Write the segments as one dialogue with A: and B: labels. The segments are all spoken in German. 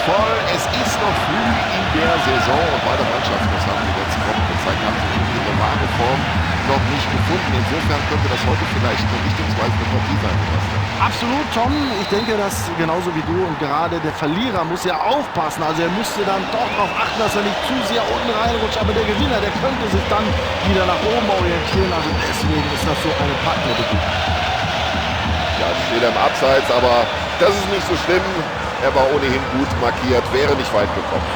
A: voll. Es ist noch früh in der Saison und beide Mannschaften, das haben die letzten Wochen gezeigt, haben sie ihre wahre Form noch nicht gefunden. Insofern könnte das heute vielleicht eine richtungsweisende Partie sein, Sebastian.
B: Absolut, Tom. Ich denke, das genauso wie du. Und gerade der Verlierer muss ja aufpassen. Also er müsste dann doch darauf achten, dass er nicht zu sehr unten reinrutscht. Aber der Gewinner, der könnte sich dann wieder nach oben orientieren. Also deswegen ist das so eine packende Begegnung.
A: Ja, steht er im Abseits, aber das ist nicht so schlimm. Er war ohnehin gut markiert, wäre nicht weit gekommen.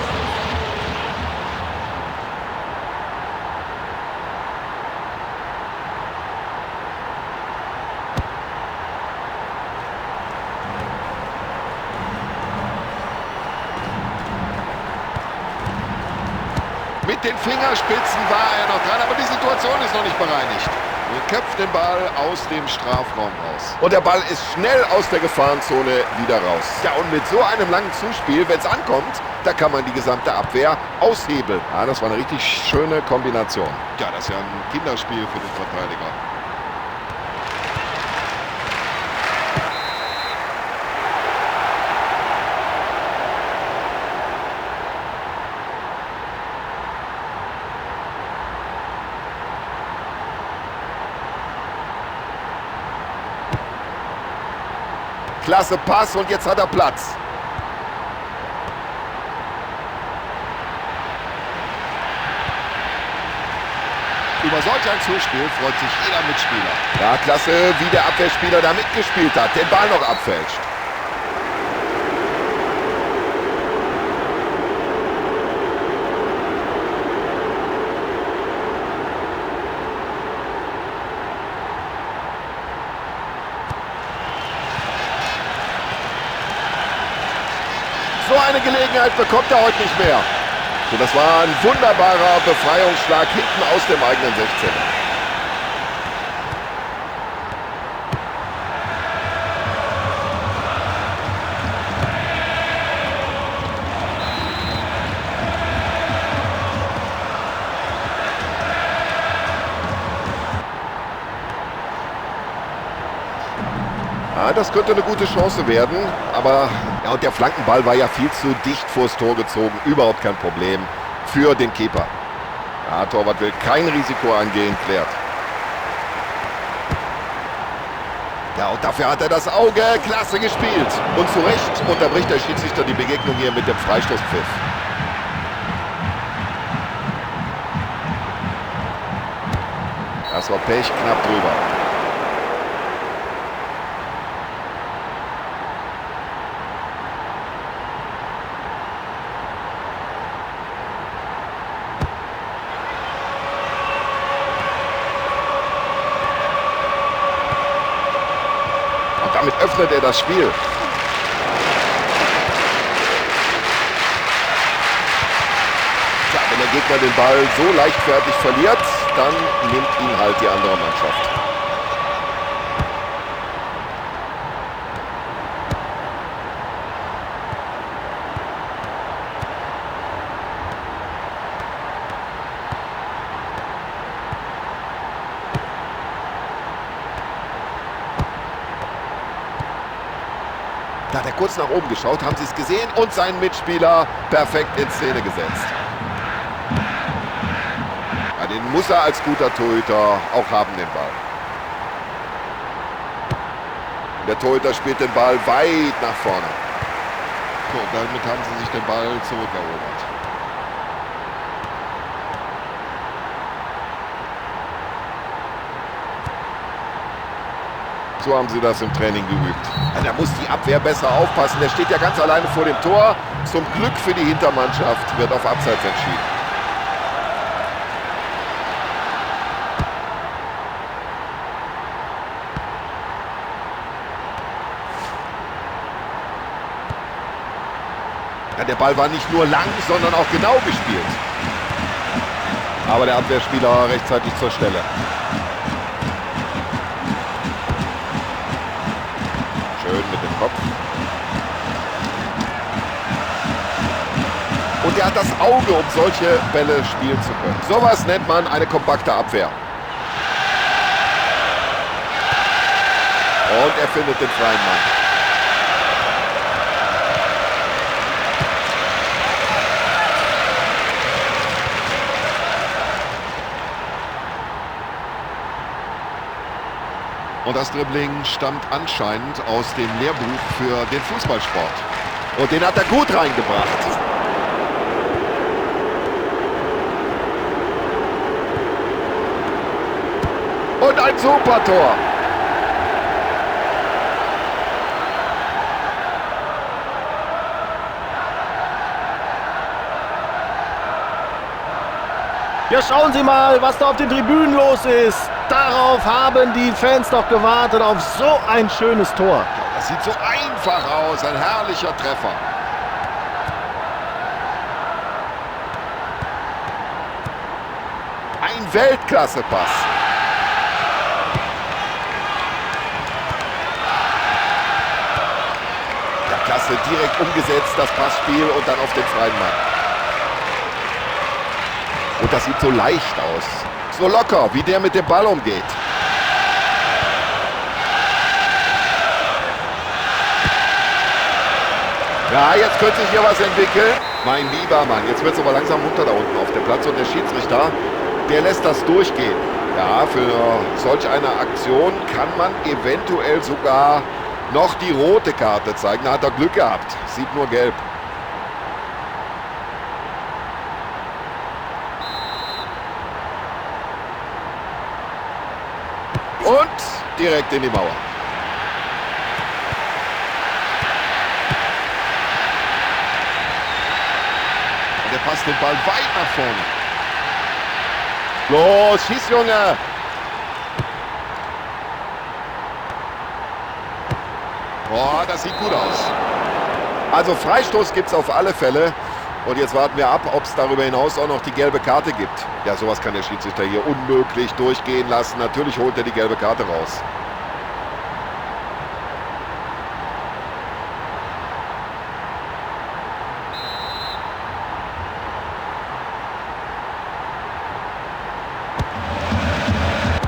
A: Mit den Fingerspitzen war er noch dran, aber die Situation ist noch nicht bereinigt. Er köpft den Ball aus dem Strafraum raus. Und der Ball ist schnell aus der Gefahrenzone wieder raus. Ja, und mit so einem langen Zuspiel, wenn es ankommt, da kann man die gesamte Abwehr aushebeln. Ja, das war eine richtig schöne Kombination. Ja, das ist ja ein Kinderspiel für den Verteidiger. Klasse Pass und jetzt hat er Platz. Über solch ein Zuspiel freut sich jeder Mitspieler. Ja, klasse, wie der Abwehrspieler da mitgespielt hat, den Ball noch abfälscht. So eine Gelegenheit bekommt er heute nicht mehr. So, das war ein wunderbarer Befreiungsschlag hinten aus dem eigenen 16er. Ja, das könnte eine gute Chance werden, aber ja, und der Flankenball war ja viel zu dicht vors Tor gezogen. Überhaupt kein Problem für den Keeper. Ja, Torwart will kein Risiko eingehen, klärt. Ja, und dafür hat er das Auge. Klasse gespielt. Und zu Recht unterbricht der Schiedsrichter die Begegnung hier mit dem Freistoßpfiff. Das war Pech, knapp drüber. Damit öffnet er das Spiel. Tja, wenn der Gegner den Ball so leichtfertig verliert, dann nimmt ihn halt die andere Mannschaft. Da hat er kurz nach oben geschaut, haben Sie es gesehen und seinen Mitspieler perfekt in Szene gesetzt. Ja, den muss er als guter Torhüter auch haben, den Ball. Der Torhüter spielt den Ball weit nach vorne. So, damit haben sie sich den Ball zurückerobert. So haben sie das im Training geübt. Ja, da muss die Abwehr besser aufpassen. Der steht ja ganz alleine vor dem Tor. Zum Glück für die Hintermannschaft wird auf Abseits entschieden. Ja, der Ball war nicht nur lang, sondern auch genau gespielt. Aber der Abwehrspieler rechtzeitig zur Stelle. Schön mit dem Kopf. Und er hat das Auge, um solche Bälle spielen zu können. Sowas nennt man eine kompakte Abwehr. Und er findet den freien Mann. Und das Dribbling stammt anscheinend aus dem Lehrbuch für den Fußballsport. Und den hat er gut reingebracht. Und ein super Tor.
B: Ja, schauen Sie mal, was da auf den Tribünen los ist. Darauf haben die Fans doch gewartet, auf so ein schönes Tor.
A: Das sieht so einfach aus, ein herrlicher Treffer. Ein Weltklasse-Pass. Ja, klasse, direkt umgesetzt, das Passspiel und dann auf den freien Mann. Und das sieht so leicht aus. So locker, wie der mit dem Ball umgeht. Ja, jetzt könnte sich hier was entwickeln. Mein lieber Mann, jetzt wird es aber langsam munter da unten auf dem Platz. Und der Schiedsrichter, der lässt das durchgehen. Ja, für solch eine Aktion kann man eventuell sogar noch die rote Karte zeigen. Da hat er Glück gehabt. Sieht nur gelb. Und direkt in die Mauer. Und der passt den Ball weit nach vorne. Los, schieß, Junge! Boah, das sieht gut aus. Also Freistoß gibt es auf alle Fälle. Und jetzt warten wir ab, ob es darüber hinaus auch noch die gelbe Karte gibt. Ja, sowas kann der Schiedsrichter hier unmöglich durchgehen lassen. Natürlich holt er die gelbe Karte raus.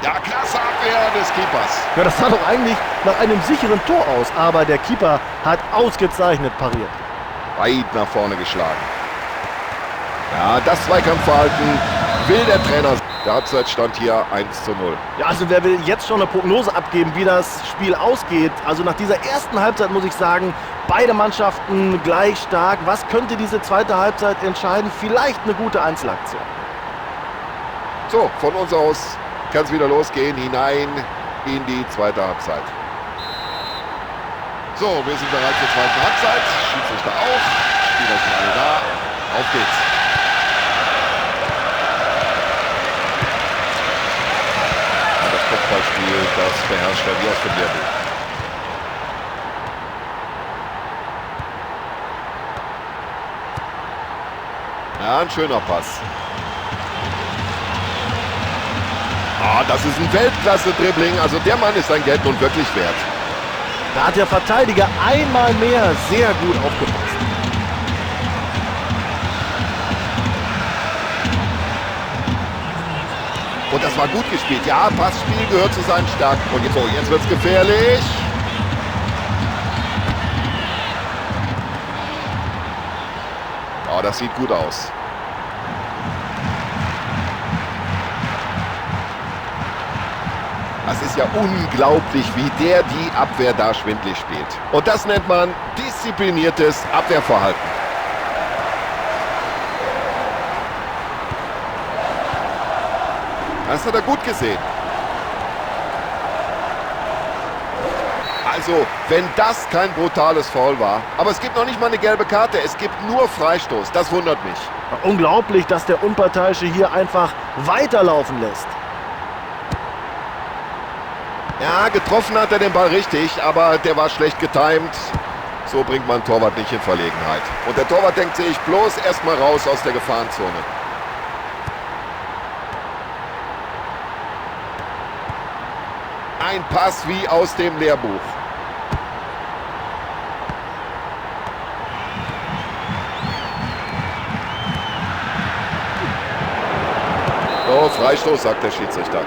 A: Ja, klasse Abwehr des Keepers.
B: Ja, das sah doch eigentlich nach einem sicheren Tor aus, aber der Keeper hat ausgezeichnet pariert.
A: Weit nach vorne geschlagen. Ja, das Zweikampfverhalten will der Trainer. Der Halbzeitstand hier 1:0.
B: Ja, also wer will jetzt schon eine Prognose abgeben, wie das Spiel ausgeht? Also nach dieser ersten Halbzeit muss ich sagen, beide Mannschaften gleich stark. Was könnte diese zweite Halbzeit entscheiden? Vielleicht eine gute Einzelaktion.
A: So, von uns aus kann es wieder losgehen, hinein in die zweite Halbzeit. So, wir sind bereit zur zweiten Halbzeit. Schiedsrichter auch. Spieler sind alle da. Auf geht's. Kopfballspiel, das beherrscht er wie aus dem Lehrbuch. Ja, ein schöner Pass. Ah, das ist ein Weltklasse-Dribbling. Also der Mann ist sein Geld nun wirklich wert.
B: Da hat der Verteidiger einmal mehr sehr gut aufgepasst.
A: Und das war gut gespielt. Ja, Passspiel gehört zu seinen Stärken. Und jetzt, so, jetzt wird es gefährlich. Oh, das sieht gut aus. Das ist ja unglaublich, wie der die Abwehr da schwindlig spielt. Und das nennt man diszipliniertes Abwehrverhalten. Das hat er gut gesehen. Also, wenn das kein brutales Foul war. Aber es gibt noch nicht mal eine gelbe Karte. Es gibt nur Freistoß. Das wundert mich.
B: Unglaublich, dass der Unparteiische hier einfach weiterlaufen lässt.
A: Ja, getroffen hat er den Ball richtig, aber der war schlecht getimt. So bringt man Torwart nicht in Verlegenheit. Und der Torwart denkt sich bloß erstmal raus aus der Gefahrenzone. Ein Pass wie aus dem Lehrbuch. Oh, Freistoß, sagt der Schiedsrichter.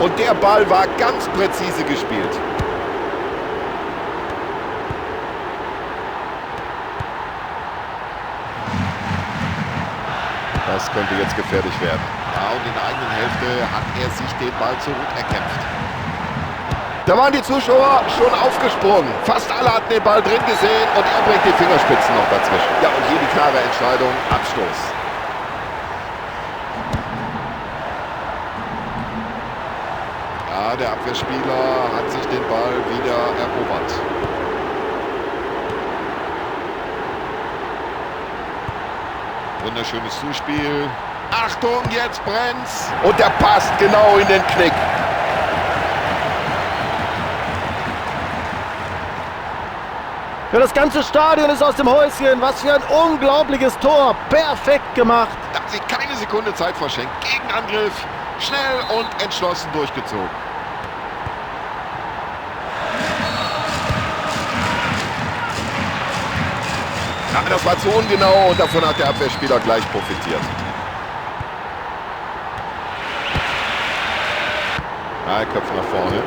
A: Und der Ball war ganz präzise gespielt. Das könnte jetzt gefährlich werden. Ja, und in der eigenen Hälfte hat er sich den Ball zurückerkämpft. Da waren die Zuschauer schon aufgesprungen. Fast alle hatten den Ball drin gesehen und er bringt die Fingerspitzen noch dazwischen. Ja, und hier die klare Entscheidung, Abstoß. Ja, der Abwehrspieler hat sich den Ball wieder erobert. Wunderschönes Zuspiel. Achtung, jetzt brennt's. Und der passt genau in den Knick.
B: Ja, das ganze Stadion ist aus dem Häuschen. Was für ein unglaubliches Tor. Perfekt gemacht.
A: Da hat sich keine Sekunde Zeit verschenkt. Gegenangriff. Schnell und entschlossen durchgezogen. Aber das war zu ungenau und davon hat der Abwehrspieler gleich profitiert. Ja, er köpft nach vorne.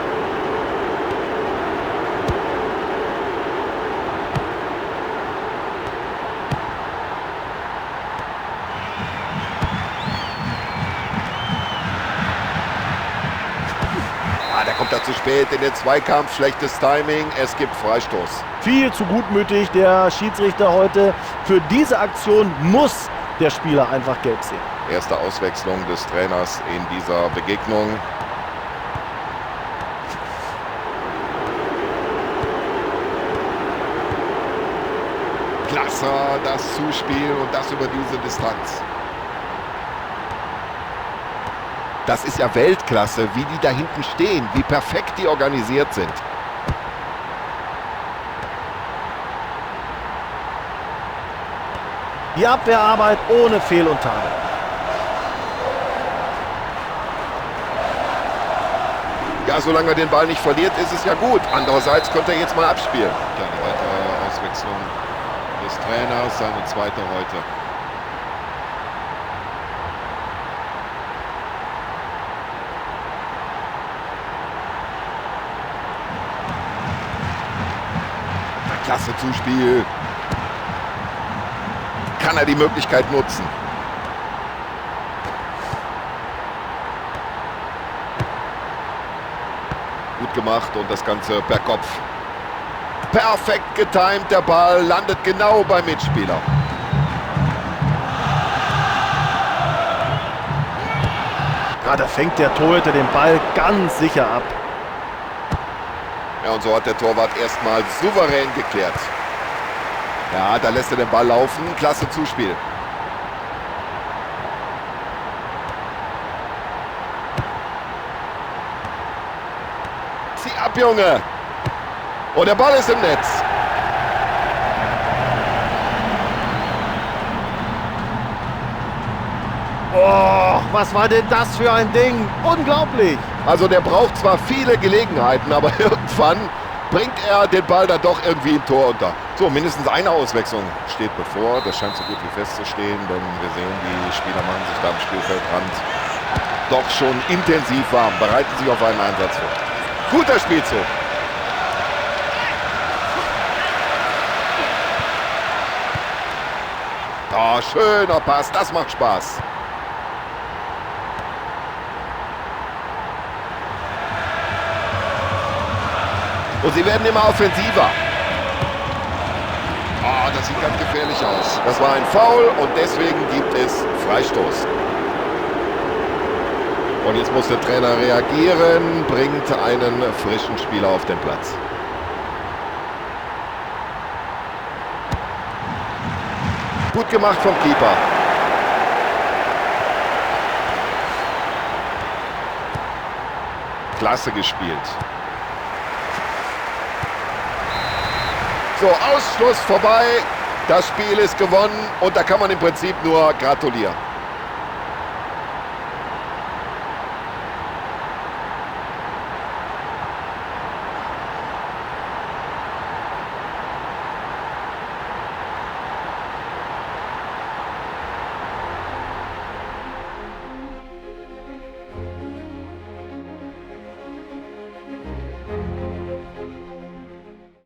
A: Der kommt da zu spät in den Zweikampf, schlechtes Timing, es gibt Freistoß.
B: Viel zu gutmütig der Schiedsrichter heute. Für diese Aktion muss der Spieler einfach gelb sehen.
A: Erste Auswechslung des Trainers in dieser Begegnung. Klasse, das Zuspiel und das über diese Distanz. Das ist ja Weltklasse, wie die da hinten stehen, wie perfekt die organisiert sind.
B: Die Abwehrarbeit ohne Fehl und Tadel.
A: Ja, solange er den Ball nicht verliert, ist es ja gut. Andererseits könnte er jetzt mal abspielen. Ja, eine weitere Auswechslung des Trainers, seine zweite heute. Klasse Zuspiel. Kann er die Möglichkeit nutzen. Gut gemacht und das Ganze per Kopf. Perfekt getimt, der Ball landet genau beim Mitspieler.
B: Ja, da fängt der Torhüter den Ball ganz sicher ab.
A: Ja, und so hat der Torwart erstmal souverän geklärt. Ja, da lässt er den Ball laufen. Klasse Zuspiel. Zieh ab, Junge. Und der Ball ist im Netz.
B: Oh, was war denn das für ein Ding? Unglaublich.
A: Also der braucht zwar viele Gelegenheiten, aber irgendwann bringt er den Ball dann doch irgendwie im Tor unter. So, mindestens eine Auswechslung steht bevor. Das scheint so gut wie festzustehen, denn wir sehen, die Spieler machen sich da am Spielfeldrand doch schon intensiv warm, bereiten sich auf einen Einsatz vor. Guter Spielzug. Oh, schöner Pass, das macht Spaß. Und sie werden immer offensiver. Oh, das sieht ganz gefährlich aus. Das war ein Foul und deswegen gibt es Freistoß. Und jetzt muss der Trainer reagieren, bringt einen frischen Spieler auf den Platz. Gut gemacht vom Keeper. Klasse gespielt. So, Ausschluss vorbei. Das Spiel ist gewonnen und da kann man im Prinzip nur gratulieren.